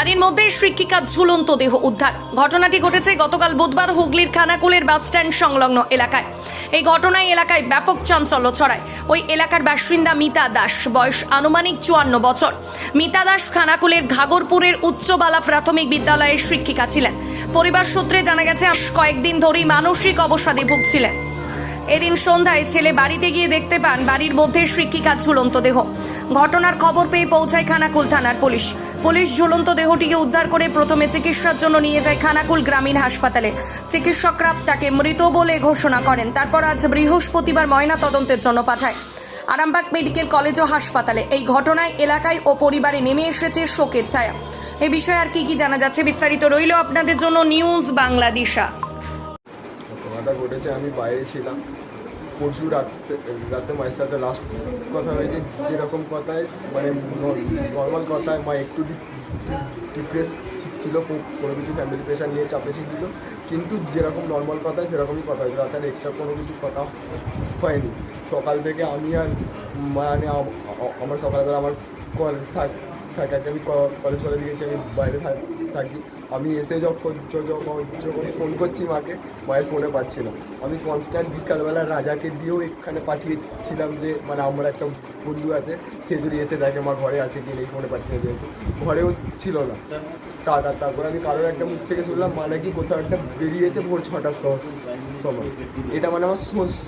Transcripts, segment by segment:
বাড়ির মধ্যে শিক্ষিকার ঝুলন্ত দেহ উদ্ধার। ঘটনাটি ঘটেছে গতকাল বুধবার হুগলির খানাকুলের বাসস্ট্যান্ড সংলগ্ন এলাকায়। এই ঘটনায় এলাকায় ব্যাপক চাঞ্চল্য ছড়ায়। ওই এলাকার বাসিন্দা মিতা দাস, বয়স আনুমানিক 54 বছর। মিতা দাস খানাকুলের ঘাগরপুরের উচ্চবালা প্রাথমিক বিদ্যালয়ের শিক্ষিকা ছিলেন। পরিবার সূত্রে জানা গেছে কয়েকদিন ধরেই মানসিক অবসাদে ভুগছিলেন। এদিন সন্ধ্যায় ছেলে বাড়িতে গিয়ে দেখতে পান বাড়ির মধ্যে শিক্ষিকার ঝুলন্ত দেহ। ঘটনার খবর পেয়ে পৌঁছায় খানাকুল থানার পুলিশ। ঝুলন্ত দেহটিকে উদ্ধার করে প্রথমে চিকিৎসার জন্য নিয়ে যায় খানাকুল গ্রামীণ হাসপাতালে। চিকিৎসকরা তাকে মৃত বলে ঘোষণা করেন। তারপর আজ বৃহস্পতিবার ময়না তদন্তের জন্য পাঠায় আরামবাগ মেডিকেল কলেজ ও হাসপাতালে। এই ঘটনায় এলাকায় ও পরিবারে নেমে এসেছে শোকের ছায়া। এই বিষয়ে আর কি জানা যাচ্ছে বিস্তারিত রইল আপনাদের জন্য নিউজ বাংলাদেশা। ঘটনাটা ঘটেছে, আমি বাইরে ছিলাম। পরশু রাতে মায়ের সাথে লাস্ট কথা হয়েছে। যেরকম কথায় মানে নর্মাল কথায় মা একটু ডিপ্রেস ছিল, কোনো কিছু ফ্যামিলি প্রেশার নিয়ে চাপে ছিল, কিন্তু যেরকম নর্মাল কথায় সেরকমই কথা হয়েছিল। তাছাড়া এক্সট্রা কোনো কিছু কথা হয়নি। সকাল থেকে আমি আর মানে আমার সকালবেলা আমার কলেজ থাকে, আমি কলেজ গেছি, আমি বাইরে থাকি। আমি এসে যখন ফোন করছি মাকে, মায়ের ফোনে পাচ্ছি না। আমি কনস্ট্যান্ট বিকালবেলা রাজাকে দিয়েও এখানে পাঠিয়েছিলাম যে মানে আমার একটা বন্ধু আছে, সে যদি এসে দেখে মা ঘরে আছে কি নেই, ফোনে পাচ্ছি না, যেহেতু ঘরেও ছিল না। তারপরে আমি কারোর একটা মুখ থেকে শুনলাম মানে কি কোথাও একটা বেরিয়েছে ভোর 6টার সময়। এটা মানে আমার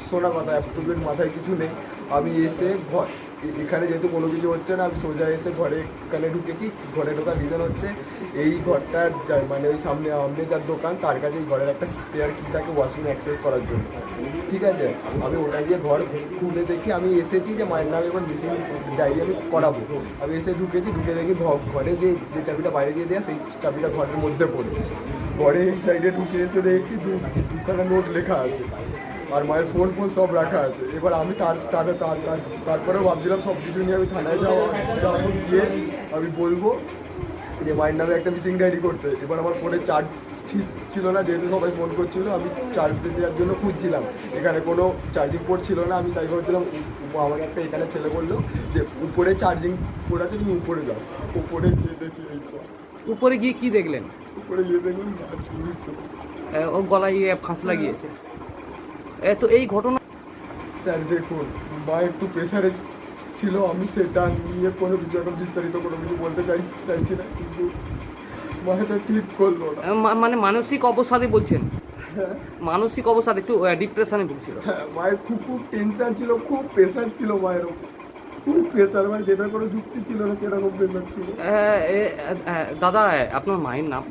শোনা কথা, অ্যাপ্রুভেড মাথায় কিছু নেই। আমি এসে এখানে যেহেতু কোনো কিছু হচ্ছে না, আমি সোজা এসে এখানে ঢুকেছি। ঘরে ঢোকার রিজন হচ্ছে এই ঘরটার মানে ওই সামনে যার দোকান, তার কাছে এই ঘরের একটা স্পেয়ার কি থাকে ওয়াশরুম অ্যাক্সেস করার জন্য। ঠিক আছে, আমি ওটা গিয়ে ঘর খুলে দেখি, আমি এসেছি যে মায়ের নামে এবার মিসিং ডায়েরি আমি করাবো। আমি এসে ঢুকে দেখি ঘরে যে চাবিটা বাইরে দিয়ে দেওয়া, সেই চাবিটা ঘরের মধ্যে পড়ে। ঘরে এই সাইডে ঢুকে এসে দেখি দুখানা নোট লেখা আছে, আর মায়ের ফোন সব রাখা আছে। এবার আমি তারপরেও ভাবছিলাম সব কিছু নিয়ে আমি থানায় যাবো, গিয়ে আমি বলবো যে মায়ের নামে একটা মিসিং ডায়েরি করতে। এবার আমার ফোনে চার্জ ছিল না, যেহেতু সবাই ফোন করছিল, আমি চার্জ দেওয়ার জন্য খুঁজছিলাম। এখানে কোনো চার্জিং পোর্ট ছিল না। আমি তাই ভাবছিলাম, আমাকে একটা এখানে ছেলে বললো যে উপরে চার্জিং পোর্ট আছে, তুমি উপরে যাও। উপরে গিয়ে দেখি এইসব। উপরে গিয়ে কি দেখলেন? উপরে গিয়ে দেখলাম ঝুলছে, ও গলায় ফাঁস লাগিয়েছে। তো এই ঘটনা দেখুন, মা একটু প্রেসারে ছিল, আমি সেটা নিয়ে কোনো কিছু এখন বিস্তারিত কোনো কিছু বলতে চাইছি না, কিন্তু মা এটা ঠিক করলো না। মানে মানসিক অবসাদে বলছেন? মানসিক অবসাদ, একটু ডিপ্রেশনে ভুগছিল। হ্যাঁ, মায়ের খুব টেনশন ছিল, খুব প্রেসার ছিল মায়ের ওপর, খুব প্রেসার, মানে যেটা কোনো যুক্তি ছিল না সেরকম প্রেসার ছিল। দাদা, আপনার মায়ের নাম?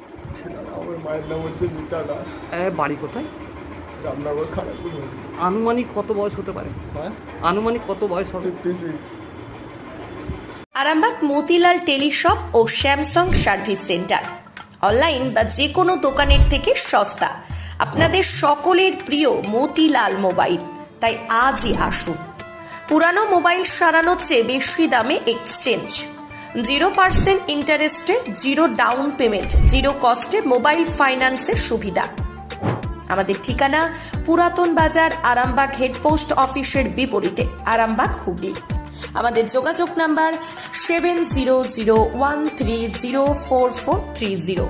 আমার মায়ের নাম হচ্ছে মিতা দাস। বাড়ি কোথায়? রামনগর, খানাকুল। আনুমানিক কত বয়স হতে পারে? হ্যাঁ, আনুমানিক কত বয়স হবে? 56। আরামবাগ মতিলাল টেলিশপ ও স্যামসাং সার্ভিস সেন্টার অনলাইন বা যে কোনো দোকানের থেকে সস্তা। আপনাদের সকলের প্রিয় মতিলাল মোবাইল, তাই আজই আসুন। পুরানো মোবাইল সারানোর চেয়ে বেশি দামে এক্সচেঞ্জ, 0% ইন্টারেস্টে, 0 ডাউন পেমেন্ট, 0 কস্টে মোবাইল ফাইন্যান্সের সুবিধা। আমাদের ঠিকানা পুরাতন বাজার, আরামবাগ হেডপোস্ট অফিসের বিপরীতে, আরামবাগ, হুগলি। আমাদের যোগাযোগ নাম্বার 7001304430।